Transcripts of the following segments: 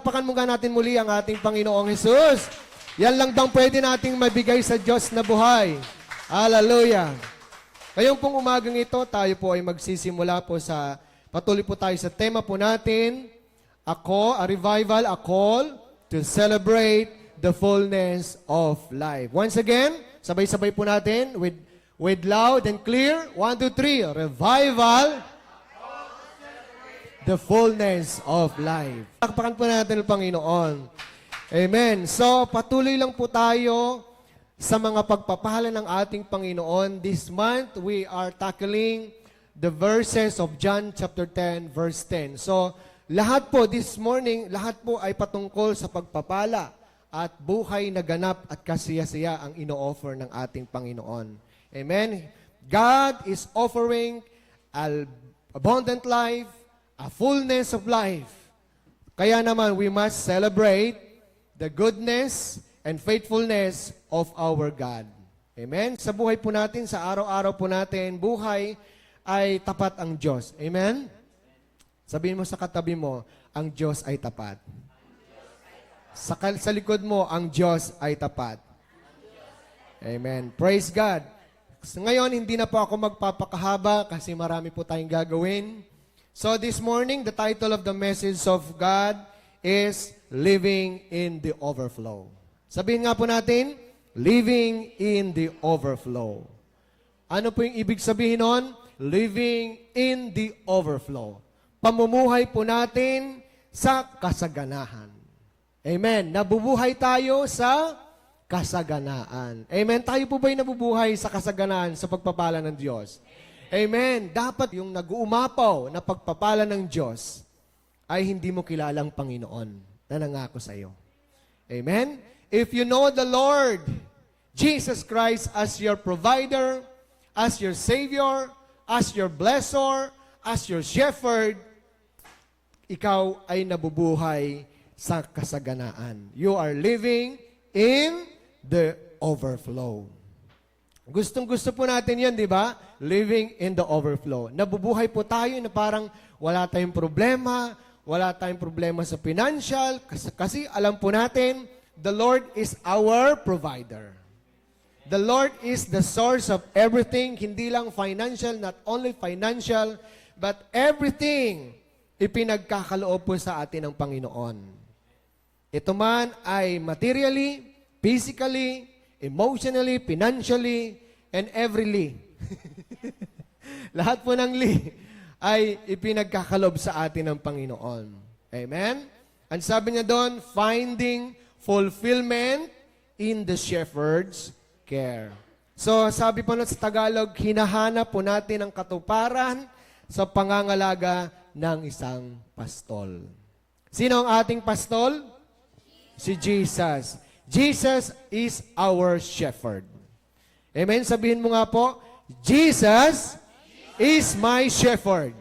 Pakan muna natin muli ang ating Panginoong Hesus. Yan lang bang pwede nating mabigay sa Diyos na buhay. Hallelujah. Ngayong pong umagang ito, tayo po ay magsisimula po sa, patuloy po tayo sa tema po natin, a revival, a call to celebrate the fullness of life. Once again, sabay-sabay po natin with loud and clear. 1, 2, 3. Revival, the fullness of life. Pakpakan po natin ang Panginoon. Amen. So, patuloy lang po tayo sa mga pagpapala ng ating Panginoon. This month, we are tackling the verses of John chapter 10, verse 10. So, lahat po this morning, lahat po ay patungkol sa pagpapala at buhay na ganap at kasiyasiya ang ino-offer ng ating Panginoon. Amen. God is offering abundant life, a fullness of life. Kaya naman, we must celebrate the goodness and faithfulness of our God. Amen? Sa buhay po natin, sa araw-araw po natin, buhay ay tapat ang Diyos. Amen? Sabihin mo sa katabi mo, ang Diyos ay tapat. Sa likod mo, ang Diyos ay tapat. Amen. Praise God. Ngayon, hindi na po ako magpapakahaba kasi marami po tayong gagawin. So this morning, the title of the message of God is Living in the Overflow. Sabihin nga po natin, Living in the Overflow. Ano po yung ibig sabihin nun? Living in the Overflow. Pamumuhay po natin sa kasaganahan. Amen. Nabubuhay tayo sa kasaganaan. Amen. Tayo po ba'y nabubuhay sa kasaganaan sa pagpapala ng Diyos? Amen. Dapat yung nag-uumapaw na pagpapala ng Diyos ay hindi mo kilalang Panginoon na nangako sa iyo. Amen? If you know the Lord Jesus Christ as your provider, as your Savior, as your blessor, as your shepherd, ikaw ay nabubuhay sa kasaganaan. You are living in the overflow. Gustong-gusto po natin yan, di ba? Living in the overflow. Nabubuhay po tayo na parang wala tayong problema sa financial, kasi alam po natin, the Lord is our provider. The Lord is the source of everything, hindi lang financial, not only financial, but everything ipinagkakaloob po sa atin ng Panginoon. Ito man ay materially, physically, emotionally, financially, and everyly. Lahat po ng ay ipinagkakalob sa atin ng Panginoon. Amen? Ang sabi niya doon, finding fulfillment in the shepherd's care. So, sabi po na sa Tagalog, hinahanap po natin ang katuparan sa pangangalaga ng isang pastol. Sino ang ating pastol? Si Jesus. Jesus is our shepherd. Amen? Sabihin mo nga po, Jesus is my shepherd.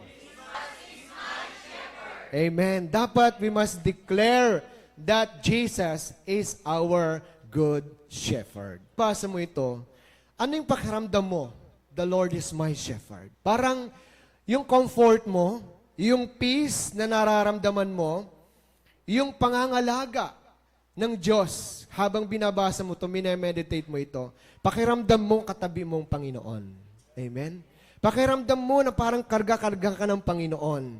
Amen. Dapat we must declare that Jesus is our good shepherd. Pasa mo ito, ano yung pakiramdam mo? The Lord is my shepherd. Parang yung comfort mo, yung peace na nararamdaman mo, yung pangangalaga ng Diyos, habang binabasa mo ito, minemeditate mo ito, pakiramdam mo katabi mong Panginoon. Amen? Pakiramdam mo na parang karga-karga ka ng Panginoon.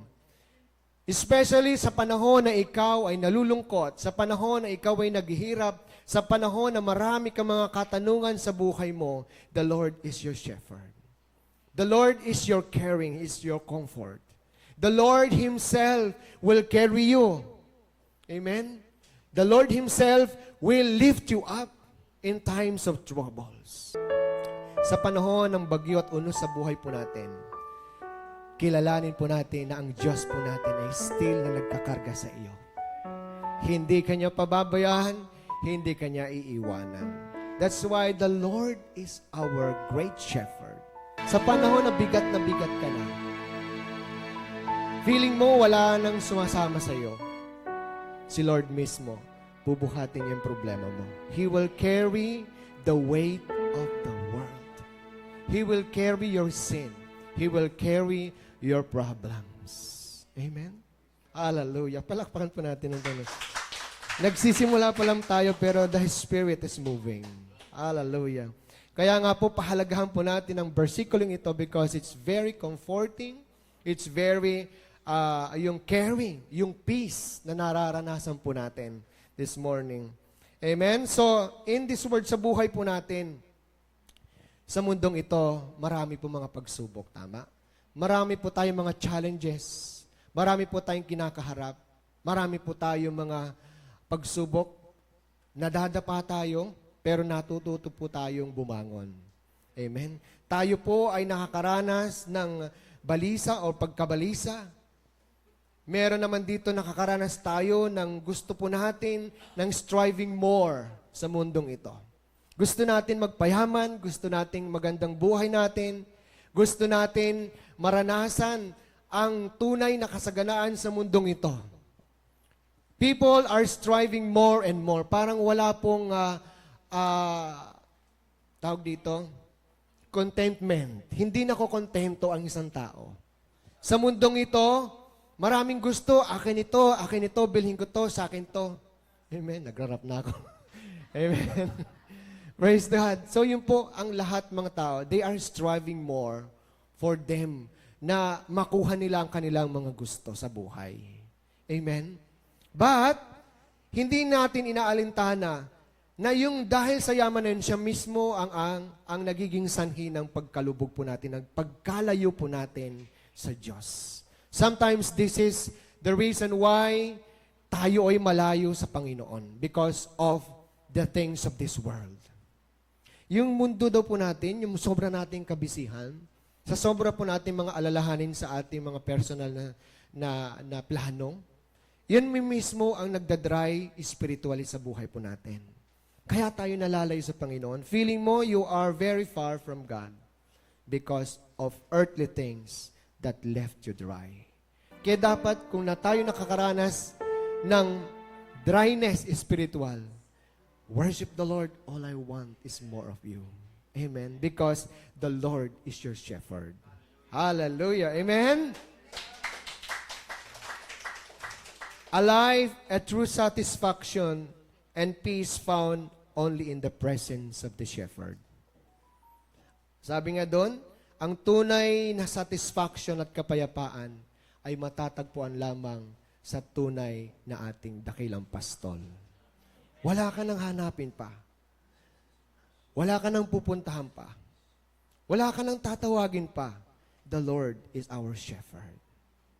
Especially sa panahon na ikaw ay nalulungkot, sa panahon na ikaw ay naghihirap, sa panahon na marami ka mga katanungan sa buhay mo, the Lord is your shepherd. The Lord is your caring, is your comfort. The Lord Himself will carry you. Amen? The Lord Himself will lift you up in times of troubles. Sa panahon ng bagyo at unos sa buhay po natin, kilalanin po natin na ang Diyos po natin ay still na nagkakarga sa iyo. Hindi Kanya pababayaan, hindi Kanya iiwanan. That's why the Lord is our great shepherd. Sa panahon na bigat ka na, feeling mo wala nang sumasama sa iyo, si Lord mismo, bubuhatin yung problema mo. He will carry the weight of the world. He will carry your sin. He will carry your problems. Amen? Hallelujah. Palakpakan po natin ang Diyos. Nagsisimula pa lang tayo pero the Spirit is moving. Hallelujah. Kaya nga po, pahalagahan po natin ang versikuling ito because it's very comforting. It's very, yung caring, yung peace na nararanasan po natin this morning. Amen? So, in this word sa buhay po natin, sa mundong ito, marami po mga pagsubok, tama? Marami po tayong mga challenges. Marami po tayong kinakaharap. Marami po tayong mga pagsubok. Nadadapa tayo, pero natututo po tayong bumangon. Amen? Tayo po ay nakakaranas ng balisa o pagkabalisa. Meron naman dito nakakaranas tayo ng gusto po natin ng striving more sa mundong ito. Gusto natin magpayaman, gusto nating magandang buhay natin, gusto natin maranasan ang tunay na kasaganaan sa mundong ito. People are striving more and more. Parang wala pong tawag dito, contentment. Hindi nakokontento ang isang tao. Sa mundong ito, maraming gusto, akin ito, bilhin ko to, sa akin to. Amen. Nagrarap na ako. Amen. Praise God. So yun po ang lahat mga tao, they are striving more for them na makuha nila ang kanilang mga gusto sa buhay. Amen. But, hindi natin inaalintana na yung dahil sa yaman na yun, siya mismo ang nagiging sanhi ng pagkalubog po natin, ng pagkalayo po natin sa Diyos. Sometimes this is the reason why tayo ay malayo sa Panginoon because of the things of this world. Yung mundo daw po natin, yung sobra nating kabisihan, sa sobra po natin mga alalahanin sa ating mga personal na plano, yun mismo ang nagdadry spiritually sa buhay po natin. Kaya tayo nalalayo sa Panginoon. Feeling mo you are very far from God because of earthly things that left you dry. Kaya dapat kung na tayo nakakaranas ng dryness spiritual, worship the Lord. All I want is more of you. Amen. Because the Lord is your shepherd. Hallelujah. Amen. A life, a true satisfaction, and peace found only in the presence of the shepherd. Sabi nga doon, ang tunay na satisfaction at kapayapaan ay matatagpuan lamang sa tunay na ating dakilang pastol. Wala ka nang hanapin pa. Wala ka nang pupuntahan pa. Wala ka nang tatawagin pa. The Lord is our shepherd.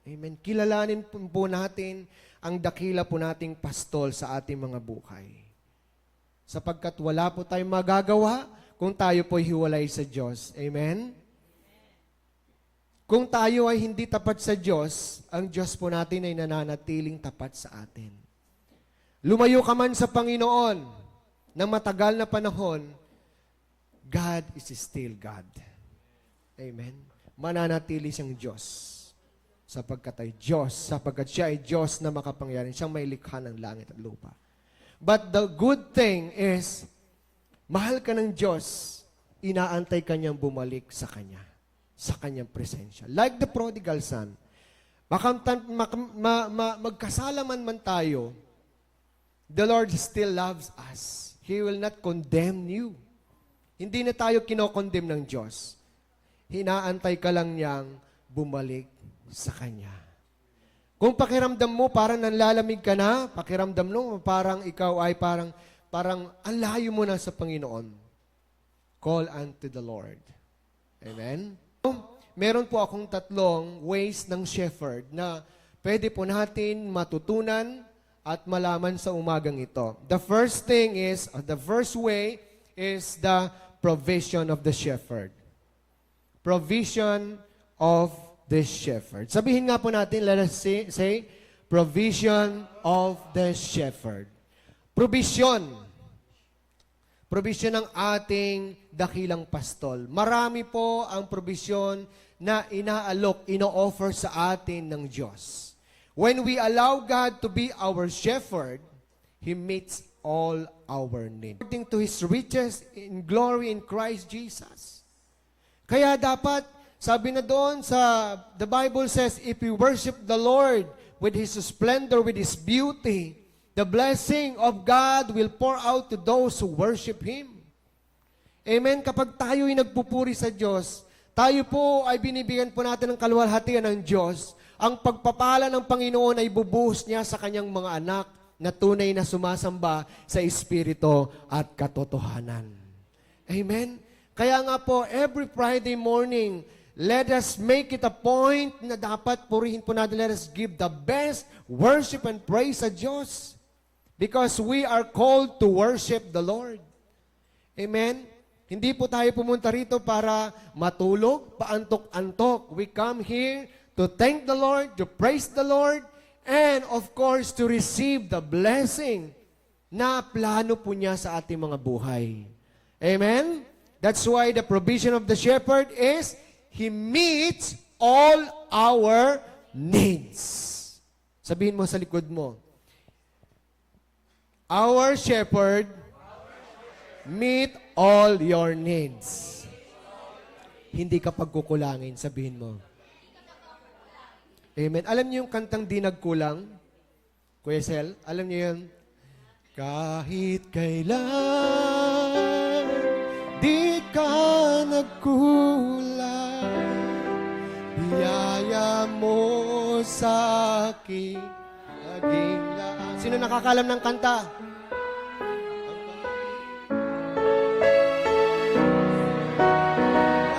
Amen. Kilalanin po natin ang dakila po nating pastol sa ating mga buhay. Sapagkat wala po tayong magagawa kung tayo po hiwalay sa Diyos. Amen? Kung tayo ay hindi tapat sa Diyos, ang Diyos po natin ay nananatiling tapat sa atin. Lumayo ka man sa Panginoon ng matagal na panahon, God is still God. Amen? Mananatili siyang Diyos. Sapagkat siya ay Diyos na makapangyarihan. Siyang may likha ng langit at lupa. But the good thing is, mahal ka ng Diyos, inaantay ka niyang bumalik sa Kanya, sa Kanyang presensya. Like the prodigal son, magkasala man tayo, the Lord still loves us. He will not condemn you. Hindi na tayo kinokondemn ng Diyos. Hinaantay ka lang niyang bumalik sa Kanya. Kung pakiramdam mo parang nanlalamig ka na, pakiramdam mo parang ikaw ay parang ang layo mo na sa Panginoon, call unto the Lord. Amen? Meron po akong 3 ways ng shepherd na pwede po natin matutunan at malaman sa umagang ito. The first way is the provision of the shepherd. Provision of the shepherd. Sabihin nga po natin, let us say, provision of the shepherd. Provision. Provision ng ating dakilang pastol. Marami po ang provision na ino-offer sa atin ng Diyos. When we allow God to be our shepherd, He meets all our needs. According to His riches in glory in Christ Jesus. Kaya dapat, sabi na doon the Bible says, if we worship the Lord with His splendor, with His beauty, The blessing of God will pour out to those who worship Him. Amen? Kapag tayo'y nagpupuri sa Diyos, tayo po ay binibigyan po natin ng kaluwalhatian ng Diyos. Ang pagpapala ng Panginoon ay bubuhos niya sa kanyang mga anak na tunay na sumasamba sa Espiritu at katotohanan. Amen? Kaya nga po, every Friday morning, let us make it a point na dapat purihin po natin, let us give the best worship and praise sa Diyos. Because we are called to worship the Lord. Amen? Hindi po tayo pumunta rito para matulog, paantok-antok. We come here to thank the Lord, to praise the Lord, and of course, to receive the blessing na plano po niya sa ating mga buhay. Amen? That's why the provision of the shepherd is, He meets all our needs. Sabihin mo sa likod mo, our shepherd meet all your needs. Hindi ka pagkukulangin, sabihin mo. Amen. Alam niyo yung kantang Di Nagkulang? Kuya Sel, alam niyo yun? Kahit kailan, di ka nagkulang, biyaya mo sa aking naging lahat. Sino nakakalam ng kanta?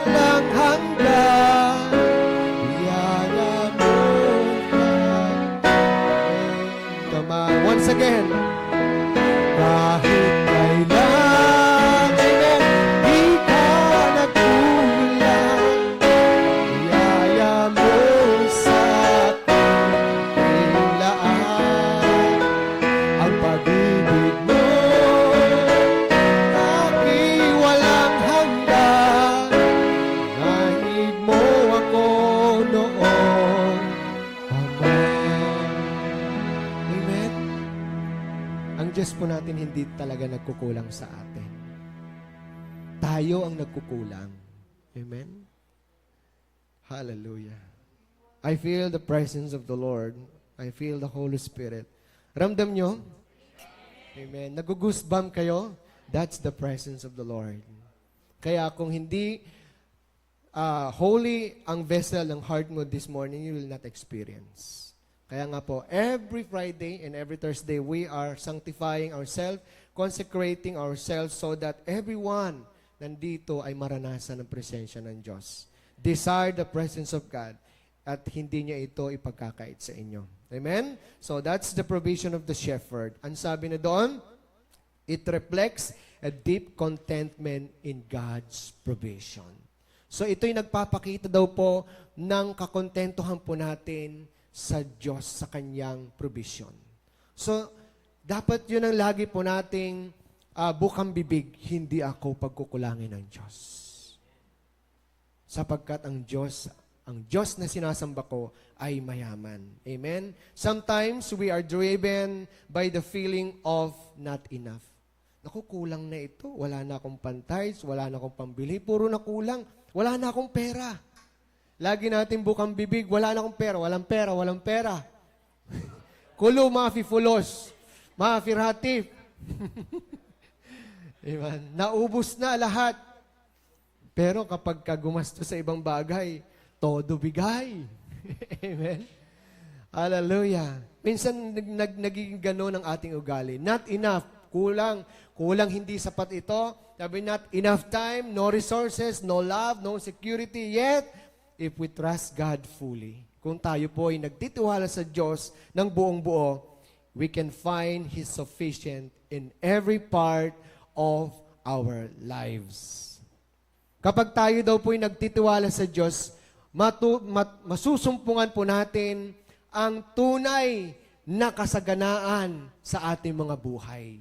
Walang hanggan, biyaya mo sa Come on, once again. Kahit kailan, amen, di ka nagkulang, biyaya mo sa aking laan. Ang pag-ibig mo, aking walang hanggan, nahig mo ako noon pa man. Amen? Ang Diyos po natin hindi talaga nagkukulang sa atin. Tayo ang nagkukulang. Amen? Hallelujah. I feel the presence of the Lord. I feel the Holy Spirit. Ramdam nyo? Amen. Nag-goosebump kayo? That's the presence of the Lord. Kaya kung hindi holy ang vessel ng heart mo this morning, you will not experience. Kaya nga po, every Friday and every Thursday, we are sanctifying ourselves, consecrating ourselves so that everyone nandito ay maranasan ang presensya ng Diyos. Desire the presence of God at hindi niya ito ipagkakait sa inyo. Amen? So that's the provision of the shepherd. Ang sabi na doon, it reflects a deep contentment in God's provision. So ito'y nagpapakita daw po ng kakontentuhan po natin sa Diyos, sa Kanyang provision. So, dapat yun ang lagi po nating bukang bibig, hindi ako pagkukulangin ng Diyos. Sapagkat ang Diyos na sinasamba ko ay mayaman. Amen? Sometimes we are driven by the feeling of not enough. Naku, kulang na ito. Wala na akong pantays, wala na akong pambili, puro na kulang. Wala na akong pera. Lagi natin bukang bibig, wala na akong pera, walang pera, walang pera. Kulo, mafi fulos, mafi ratif. Amen. Naubos na lahat. Pero kapag gumasto sa ibang bagay, todo bigay. Amen. Hallelujah. Minsan nagiging gano'n ang ating ugali. Not enough. Kulang. Kulang, hindi sapat ito. Sabi, not enough time, no resources, no love, no security. Yet, if we trust God fully, kung tayo po ay nagtitiwala sa Diyos ng buong buo, we can find His sufficient in every part of our lives. Kapag tayo daw po ay nagtitiwala sa Diyos, masusumpungan po natin ang tunay na kasaganaan sa ating mga buhay.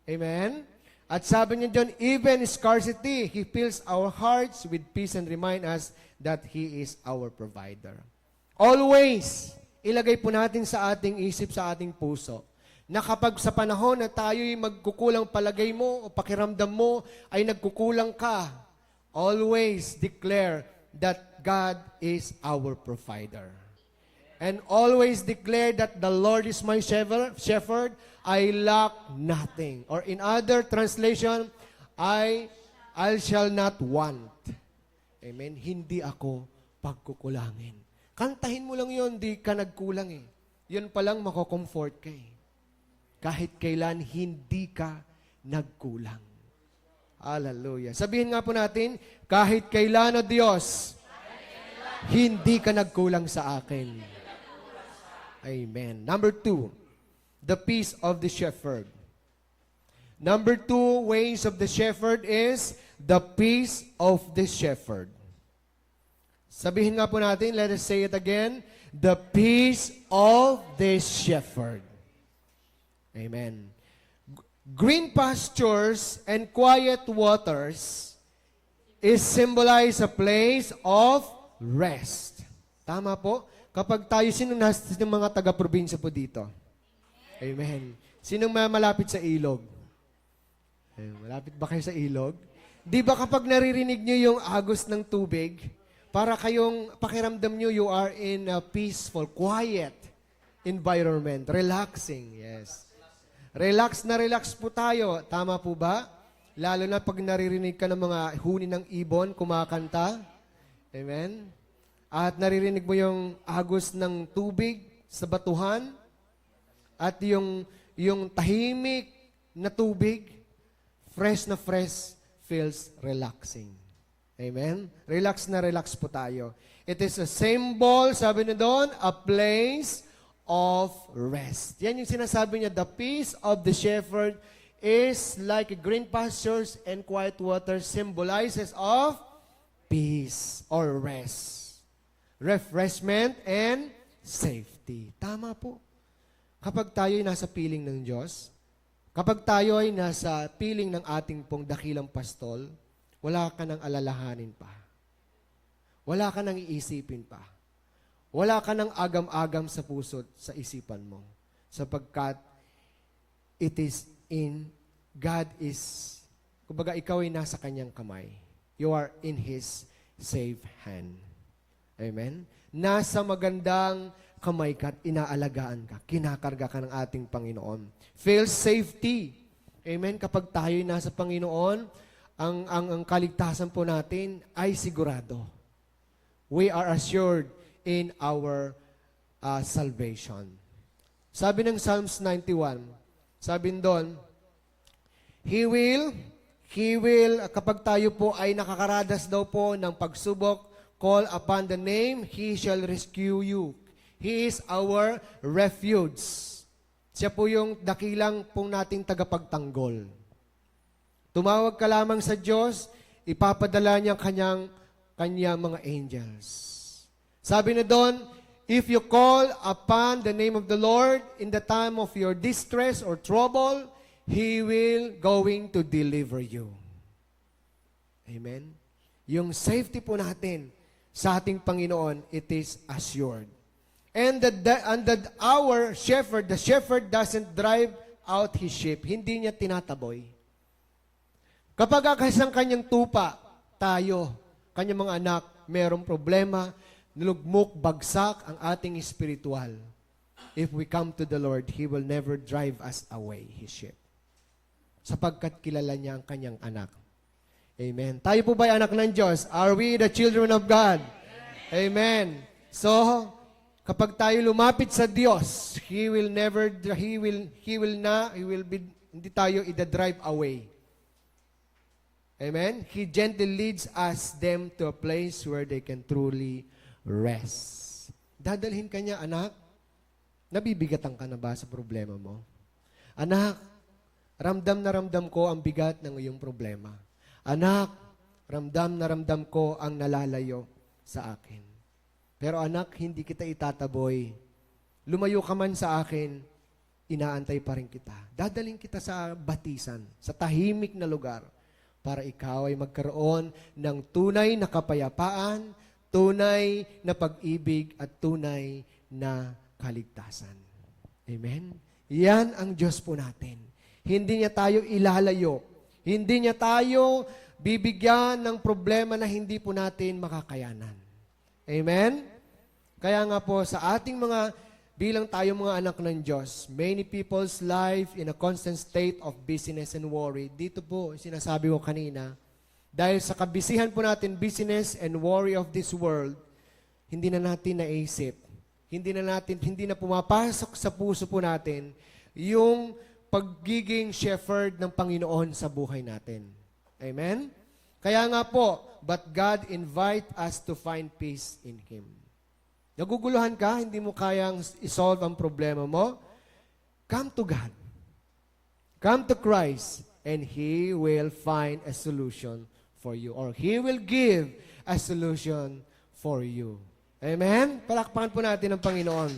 Amen? At sabi niya dyan, even scarcity, He fills our hearts with peace and remind us that He is our provider. Always, ilagay po natin sa ating isip, sa ating puso, na kapag sa panahon na tayo'y magkukulang palagay mo o pakiramdam mo ay nagkukulang ka, always declare that God is our provider. and always declare that the Lord is my shepherd, I lack nothing. Or in other translation, I shall not want. Amen? Hindi ako pagkukulangin. Kantahin mo lang yun, di ka nagkulang eh. Yun palang mako-comfort ka eh. Kahit kailan, hindi ka nagkulang. Hallelujah. Sabihin nga po natin, kahit kailan, O Diyos, hindi ka nagkulang sa akin. Amen. Number 2, the peace of the shepherd. Number 2 ways of the shepherd is the peace of the shepherd. Sabihin nga po natin, let us say it again, the peace of the shepherd. Amen. Green pastures and quiet waters is symbolize a place of rest. Tama po? Kapag tayo, sino mga taga-probinsya po dito? Amen. Sinong malapit sa ilog? Malapit ba kayo sa ilog? Di ba kapag naririnig nyo yung agos ng tubig, para kayong pakiramdam nyo, you are in a peaceful, quiet environment. Relaxing, yes. Relax na relax po tayo. Tama po ba? Lalo na pag naririnig ka ng mga huni ng ibon, kumakanta. Amen? At naririnig mo yung agos ng tubig sa batuhan at yung tahimik na tubig, fresh na fresh, feels relaxing. Amen? Relax na relax po tayo. It is a symbol, sabi na doon, a place of rest. Yan yung sinasabi niya, the peace of the shepherd is like green pastures and quiet water, symbolizes of peace or rest, refreshment, and safety. Tama po. Kapag tayo ay nasa piling ng Diyos, kapag tayo ay nasa piling ng ating pong dakilang pastol, wala ka nang alalahanin pa. Wala ka nang iisipin pa. Wala ka nang agam-agam sa puso, sa isipan mo. Sapagkat it is in, God is, kumbaga ikaw ay nasa kanyang kamay. You are in His safe hand. Amen? Nasa magandang kamay ka at inaalagaan ka. Kinakarga ka ng ating Panginoon. Feel safety. Amen? Kapag tayo ay nasa Panginoon, ang kaligtasan po natin ay sigurado. We are assured in our salvation. Sabi ng Psalms 91, sabi doon, He will, kapag tayo po ay nakakaradas daw po ng pagsubok, call upon the name, He shall rescue you. He is our refuge. Siya po yung dakilang pong nating tagapagtanggol. Tumawag ka lamang sa Diyos, ipapadala niya kanyang mga angels. Sabi na doon, if you call upon the name of the Lord in the time of your distress or trouble, He will going to deliver you. Amen? Yung safety po natin sa ating Panginoon, it is assured. And our shepherd, the shepherd doesn't drive out his sheep. Hindi niya tinataboy. Kapag kasang kanyang tupa, tayo, kanyang mga anak, merong problema, nilugmok, bagsak ang ating espiritual. If we come to the Lord, He will never drive us away, His sheep. Sapagkat kilala niya ang kanyang anak. Amen. Tayo po ba anak ng Diyos? Are we the children of God? Amen. So, kapag tayo lumapit sa Diyos, hindi tayo ida-drive away. Amen? He gently leads us them to a place where they can truly rest. Dadalhin ka niya, anak, nabibigatan ka na ba sa problema mo? Anak, ramdam na ramdam ko ang bigat ng iyong problema. Anak, ramdam na ramdam ko ang nalalayo sa akin. Pero anak, hindi kita itataboy. Lumayo ka man sa akin, inaantay pa rin kita. Dadalhin kita sa batisan, sa tahimik na lugar, para ikaw ay magkaroon ng tunay na kapayapaan, tunay na pag-ibig, at tunay na kaligtasan. Amen? Yan ang Diyos po natin. Hindi niya tayo ilalayo. Hindi niya tayo bibigyan ng problema na hindi po natin makakayanan. Amen? Kaya nga po, sa ating mga, bilang tayo mga anak ng Diyos, many people's life in a constant state of busyness and worry. Dito po, sinasabi ko kanina, dahil sa kabisihan po natin, busyness and worry of this world, hindi na natin naisip, hindi na pumapasok sa puso po natin yung pagiging shepherd ng Panginoon sa buhay natin. Amen? Kaya nga po, but God invite us to find peace in Him. Naguguluhan ka, hindi mo kayang isolve ang problema mo, come to God. Come to Christ, and He will find a solution for you, or He will give a solution for you. Amen? Palakpakan po natin ang Panginoon.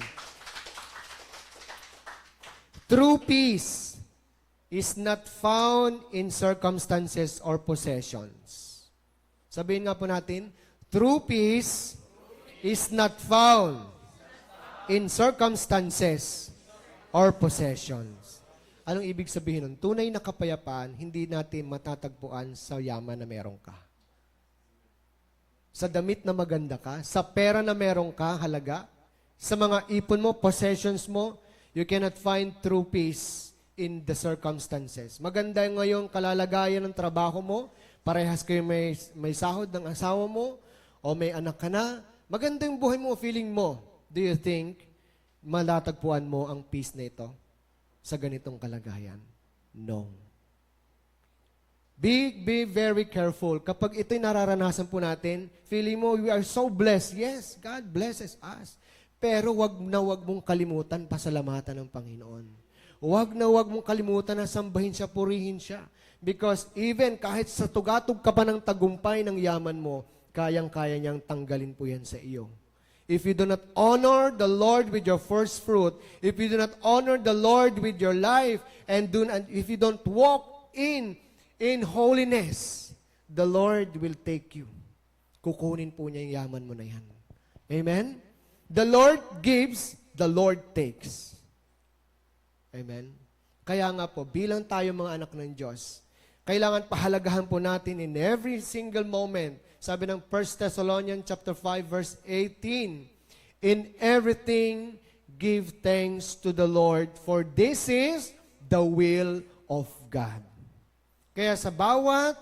True peace is not found in circumstances or possessions. Sabihin nga po natin, true peace is not found in circumstances or possessions. Anong ibig sabihin nun? Tunay na kapayapaan, hindi natin matatagpuan sa yaman na meron ka. Sa damit na maganda ka, sa pera na meron ka, halaga, sa mga ipon mo, possessions mo, you cannot find true peace in the circumstances. Maganda ngayong kalalagayan ng trabaho mo, parehas kayo may sahod ng asawa mo, o may anak ka na, maganda yung buhay mo, feeling mo. Do you think matatagpuan mo ang peace na ito sa ganitong kalagayan? No. Be very careful. Kapag ito'y nararanasan po natin, feeling mo, we are so blessed. Yes, God blesses us. Pero wag mong kalimutan pasalamatan ng Panginoon. Wag mong kalimutan na sambahin siya, purihin siya. Because even kahit sa tugatog ka pa ng tagumpay ng yaman mo, kayang-kaya niyang tanggalin po yan sa iyo. If you do not honor the Lord with your first fruit, if you do not honor the Lord with your life, and if you don't walk in holiness, the Lord will take you. Kukunin po niya yung yaman mo na yan. Amen? The Lord gives, the Lord takes. Amen? Kaya nga po, bilang tayo mga anak ng Diyos, kailangan pahalagahan po natin in every single moment. Sabi ng 1 Thessalonians chapter 5 verse 18, in everything give thanks to the Lord, for this is the will of God. Kaya sa bawat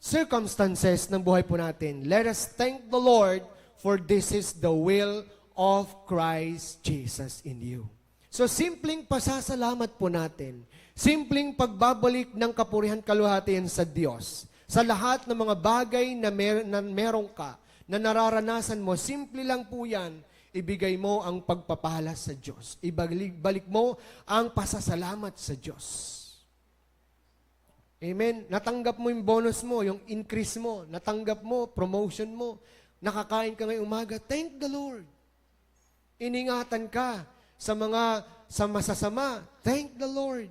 circumstances ng buhay po natin, let us thank the Lord, for this is the will of Christ Jesus in you. So, simpleng pasasalamat po natin, simpleng pagbabalik ng kapurihan kaluhatian sa Diyos, sa lahat ng mga bagay na meron ka, na nararanasan mo, simple lang po yan, ibigay mo ang pagpapala sa Diyos. Ibalik mo ang pasasalamat sa Diyos. Amen? Natanggap mo yung bonus mo, yung increase mo, natanggap mo, promotion mo, nakakain ka ngayong umaga, thank the Lord. Iningatan ka sa masasama, thank the Lord.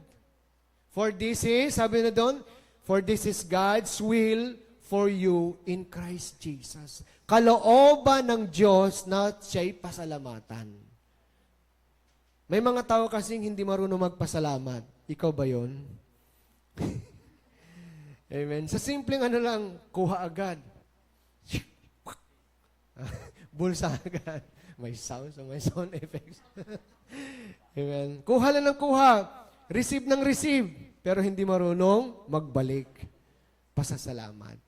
For this is, sabi na doon, for this is God's will for you in Christ Jesus. Kalooban ng Diyos na siya'y pasalamatan. May mga tao kasing hindi marunong magpasalamat. Ikaw ba yun? Amen. Sa simpleng lang, kuha agad. Bulsa agad. May sound effects. Amen. Kuha lang ng kuha. Receive ng receive. Pero hindi marunong magbalik. Pasasalamat.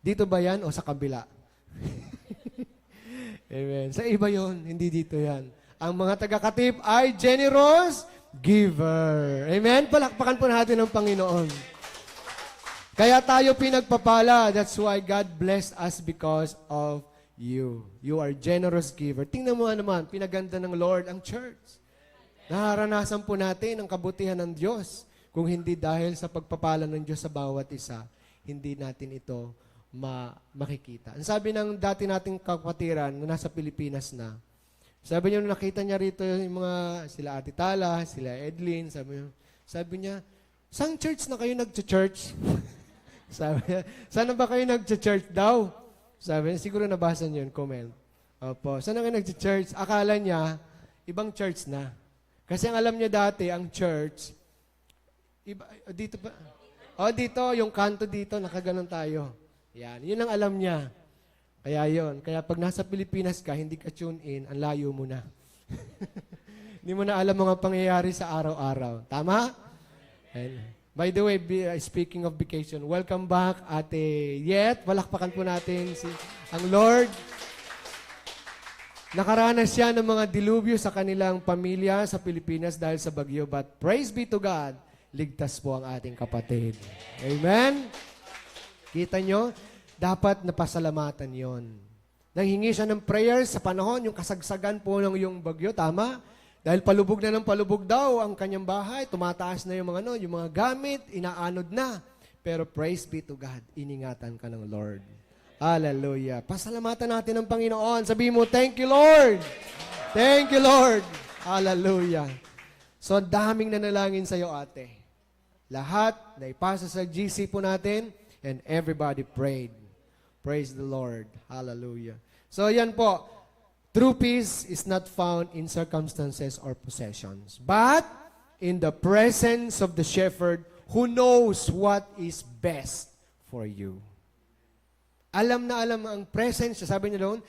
Dito ba yan o sa kabila? Amen. Sa iba yon, hindi dito yan. Ang mga taga-katip ay generous giver. Amen. Palakpakan po natin ng Panginoon. Kaya tayo pinagpapala. That's why God blessed us because of you. You are generous giver. Tingnan mo naman, pinaganda ng Lord ang church. Nararanasan po natin ang kabutihan ng Diyos. Kung hindi dahil sa pagpapala ng Diyos sa bawat isa, hindi natin ito makikita. Ang sabi ng dati nating kapatiran na nasa Pilipinas na, sabi niya, nakita niya rito yung mga, sila Ate Tala, sila Edlin, sabi niya, saan church na kayo nag-church? Sabi niya, saan ba kayo nag-church daw? Sabi niya, siguro nabasa niyo yun, comment. Opo, saan na kayo nag-church? Akala niya, ibang church na. Kasi ang alam niya dati, ang church, dito ba? Dito, yung kanto dito, nakaganon tayo. Yan, yun ang alam niya. Kaya yon. Kaya pag nasa Pilipinas ka, hindi ka tune in, ang layo mo na. Hindi mo na alam mga pangyayari sa araw-araw. Tama? And, by the way, speaking of vacation, welcome back, Ate Yet. Walakpakan po natin ang Lord. Nakaranas siya ng mga dilubyo sa kanilang pamilya sa Pilipinas dahil sa bagyo. But praise be to God, ligtas po ang ating kapatid. Amen? Kita nyo? Dapat napasalamatan yon. Nanghingi siya ng prayers sa panahon, yung kasagsagan po ng yung bagyo. Tama? Dahil palubog na ng palubog daw ang kanyang bahay. Tumataas na yung mga gamit, inaanod na. Pero praise be to God, iningatan ka ng Lord. Hallelujah. Pasalamatan natin ang Panginoon. Sabihin mo, thank you, Lord. Thank you, Lord. Hallelujah. So, daming nanalangin sa'yo, ate. Lahat na ipasa sa GC po natin, and everybody prayed. Praise the Lord. Hallelujah. So, yan po. True peace is not found in circumstances or possessions, but in the presence of the shepherd who knows what is best for you. Alam na alam ang presence, sabi niya doon,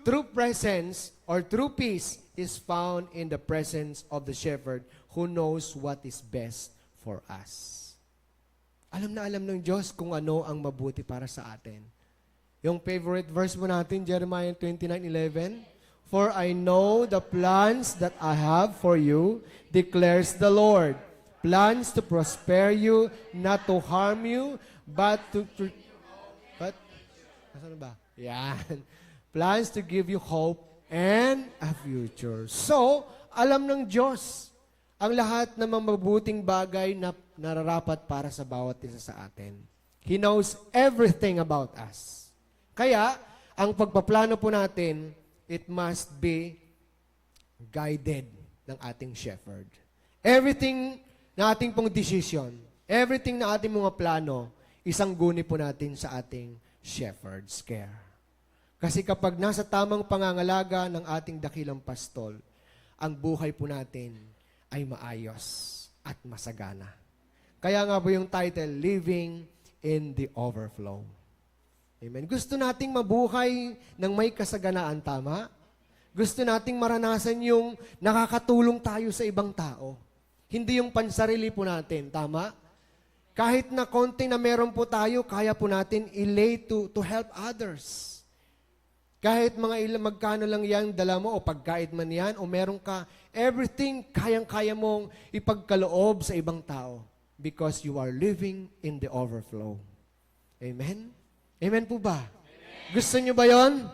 true presence or true peace is found in the presence of the shepherd who knows what is best for us. Alam na alam ng Diyos kung ano ang mabuti para sa atin. Yung favorite verse mo natin, Jeremiah 29:11, "For I know the plans that I have for you, declares the Lord, plans to prosper you, not to harm you, but Nasaan ba? Yan. Plans to give you hope and a future. So, alam ng Diyos ang lahat ng mga mabuting bagay na nararapat para sa bawat isa sa atin. He knows everything about us. Kaya, ang pagpaplano po natin, it must be guided ng ating shepherd. Everything na ating pong decision, everything na ating mga plano, isang guni po natin sa ating shepherd's care. Kasi kapag nasa tamang pangangalaga ng ating dakilang pastol, ang buhay po natin ay maayos at masagana. Kaya nga po yung title, Living in the Overflow. Amen. Gusto nating mabuhay ng may kasaganaan, tama? Gusto nating maranasan yung nakakatulong tayo sa ibang tao. Hindi yung pansarili po natin, tama? Kahit na konti na meron po tayo, kaya po natin ilay to help others. Kahit mga magkano lang yan, dala mo, o pagkait man yan, o meron ka, everything kayang-kaya mong ipagkaloob sa ibang tao because you are living in the overflow. Amen? Amen po ba? Amen. Gusto nyo ba yon?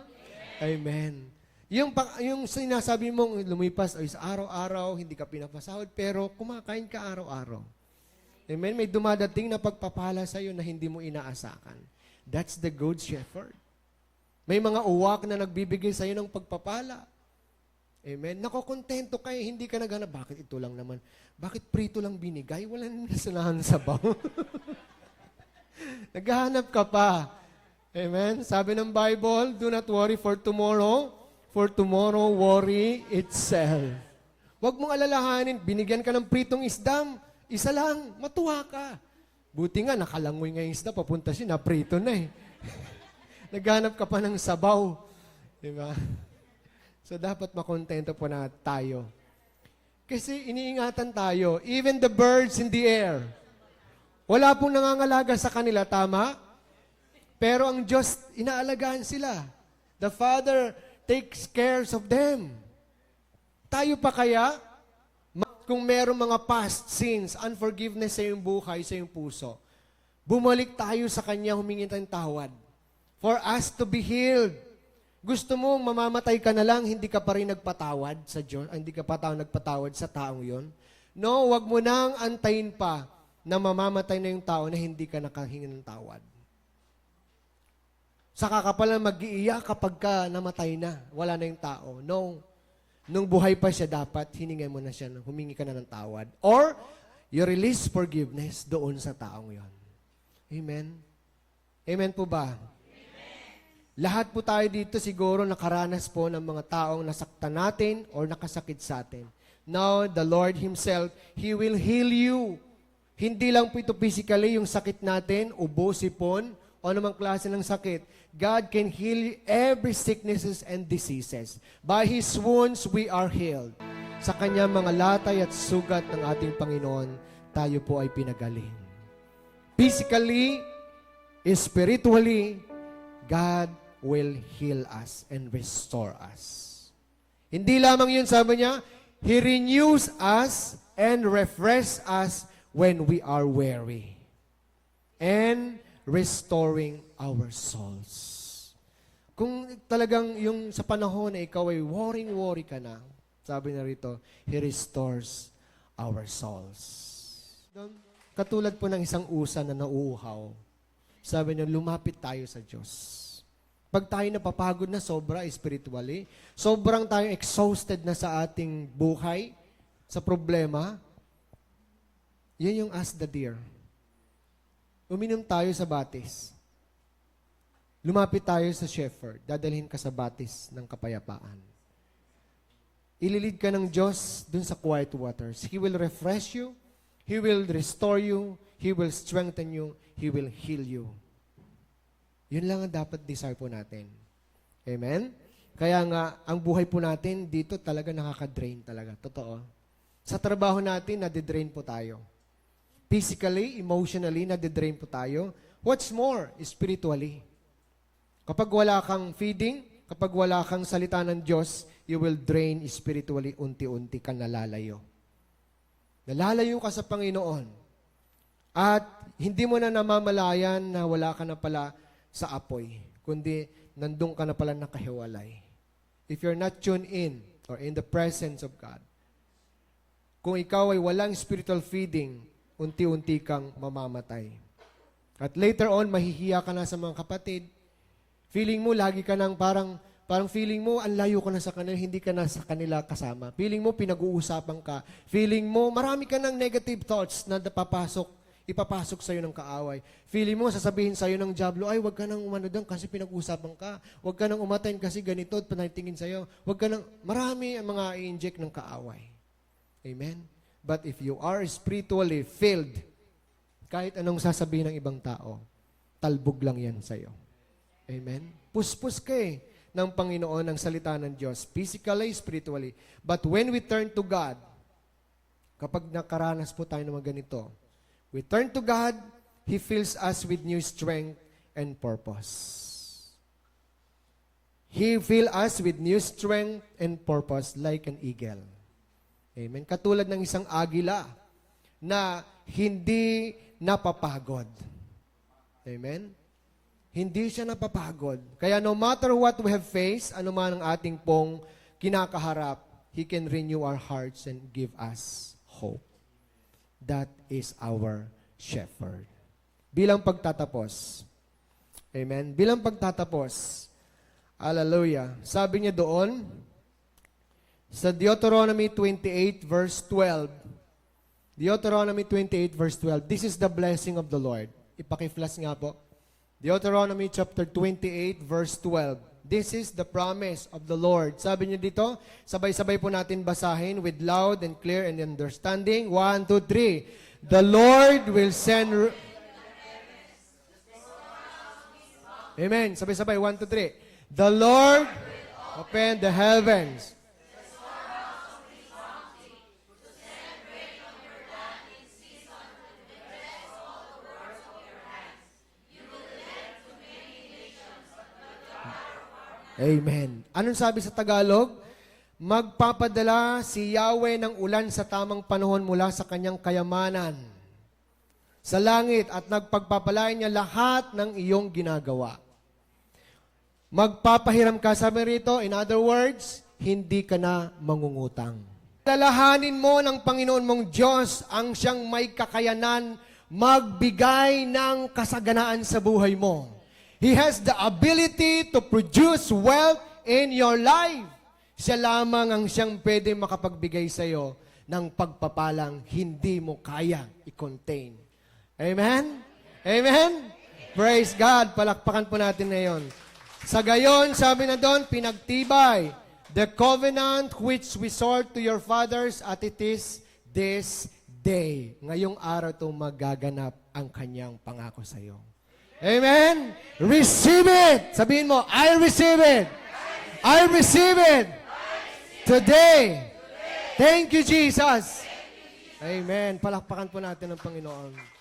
Amen. Yung sinasabi mong lumipas ay sa araw-araw, hindi ka pinapasahod, pero kumakain ka araw-araw. Amen? May dumadating na pagpapala sa iyo na hindi mo inaasakan. That's the good shepherd. May mga uwak na nagbibigay sa iyo ng pagpapala. Amen? Nakokontento kayo, hindi ka naghanap. Bakit ito lang naman? Bakit prito lang binigay? Wala naman nasalahan sa baw. Naghahanap ka pa. Amen? Sabi ng Bible, do not worry for tomorrow worry itself. Huwag mong alalahanin, binigyan ka ng pritong isdam, isa lang, matuwa ka. Buti nga, nakalangoy nga yung isda, papunta siya, naprito na eh. Naghanap ka pa ng sabaw. Diba? So, dapat makontento po na tayo. Kasi iniingatan tayo, even the birds in the air, wala pong nangangalaga sa kanila, tama? Pero ang Diyos, inaalagaan sila. The Father takes care of them. Tayo pa kaya, kung meron mga past sins, unforgiveness sa iyong buhay, sa iyong puso, bumalik tayo sa Kanya, humingi tayong tawad. For us to be healed. Gusto mo, mamamatay ka na lang, hindi ka pa rin nagpatawad sa Diyos, hindi ka pa nagpatawad sa taong yon. No, wag mo nang antayin pa na mamamatay na yung tao na hindi ka nakahingi ng tawad. Saka ka pala mag-iiyak kapag ka namatay na, wala na yung tao. No. Nung buhay pa siya, dapat hiningay mo na siya, humingi ka na ng tawad. Or, you release forgiveness doon sa taong yon. Amen? Amen po ba? Amen. Lahat po tayo dito siguro nakaranas po ng mga taong nasaktan natin or nakasakit sa atin. Now, the Lord Himself, He will heal you. Hindi lang po ito physically yung sakit natin, ubo, sipon, o anumang klase ng sakit, God can heal every sicknesses and diseases. By His wounds, we are healed. Sa Kanyang mga latay at sugat ng ating Panginoon, tayo po ay pinagaling. Physically, spiritually, God will heal us and restore us. Hindi lamang yun, sabi niya, He renews us and refreshes us when we are weary. And restoring our souls. Kung talagang yung sa panahon na ikaw ay worry ka na, sabi na rito, He restores our souls. Katulad po ng isang usa na nauuhaw. Sabi niya, lumapit tayo sa Diyos. Pag tayo napapagod na sobra spiritually, sobrang tayo exhausted na sa ating buhay, sa problema, yan yung as the deer. Uminom tayo sa batis. Lumapit tayo sa shepherd. Dadalhin ka sa batis ng kapayapaan. Ililid ka ng Diyos dun sa quiet waters. He will refresh you. He will restore you. He will strengthen you. He will heal you. Yun lang ang dapat desire po natin. Amen? Kaya nga, ang buhay po natin dito talaga nakaka-drain talaga. Totoo. Sa trabaho natin, nadidrain po tayo. Physically, emotionally, nadidrain po tayo. What's more, spiritually. Kapag wala kang feeding, kapag wala kang salita ng Diyos, you will drain spiritually, unti-unti kang nalalayo. Nalalayo ka sa Panginoon. At hindi mo na namamalayan na wala ka na pala sa apoy, kundi nandun ka na pala nakahiwalay. If you're not tuned in or in the presence of God, kung ikaw ay walang spiritual feeding, unti-unti kang mamamatay. At later on, mahihiya ka na sa mga kapatid. Feeling mo, lagi ka nang parang feeling mo, ang layo ka na sa kanila, hindi ka na sa kanila kasama. Feeling mo, pinag-uusapan ka. Feeling mo, marami ka ng negative thoughts na ipapasok sa'yo ng kaaway. Feeling mo, sasabihin sa'yo ng diablo, ay, wag ka nang umano doon kasi pinag-uusapan ka. Wag ka nang umaten kasi ganito at panatingin sa'yo. Wag ka nang, marami ang mga i-inject ng kaaway. Amen? But if you are spiritually filled, kahit anong sasabihin ng ibang tao, talbog lang yan sa'yo. Amen? Puspos ka ng Panginoon ang salita ng Diyos, physically, spiritually. But when we turn to God, kapag nakaranas po tayo ng mga ganito, we turn to God, He fills us with new strength and purpose. He fills us with new strength and purpose like an eagle. Amen. Katulad ng isang agila na hindi napapagod. Amen. Hindi siya napapagod. Kaya no matter what we have faced, ano man ang ating pong kinakaharap, He can renew our hearts and give us hope. That is our shepherd. Bilang pagtatapos. Amen. Bilang pagtatapos. Hallelujah. Sabi niya doon, sa Deuteronomy 28 verse 12. Deuteronomy 28 verse 12. This is the blessing of the Lord. Ipaki-flash nga po. Deuteronomy chapter 28 verse 12. This is the promise of the Lord. Sabi niyo dito, sabay-sabay po natin basahin with loud and clear and understanding. 1, 2, 3. The Lord will send... Amen. Sabay-sabay. 1, 2, 3. The Lord open the heavens. Amen. Anong sabi sa Tagalog? Magpapadala si Yahweh ng ulan sa tamang panahon mula sa kanyang kayamanan sa langit at nagpagpapalain niya lahat ng iyong ginagawa. Magpapahiram ka, sabi rito, in other words, hindi ka na mangungutang. Lalahanin mo ng Panginoon mong Diyos ang siyang may kakayanan magbigay ng kasaganaan sa buhay mo. He has the ability to produce wealth in your life. Siya lamang ang siyang pwede makapagbigay sa iyo ng pagpapalang hindi mo kayang i-contain. Amen? Amen? Praise God. Palakpakan po natin ngayon. Sa gayon, sabi na doon, pinagtibay the covenant which we swore to your fathers at it is this day. Ngayong araw ito magaganap ang kanyang pangako sa iyo. Amen? Receive it. Sabihin mo, I receive it. I receive it. Today. Thank you, Jesus. Amen. Palakpakan po natin ang Panginoon.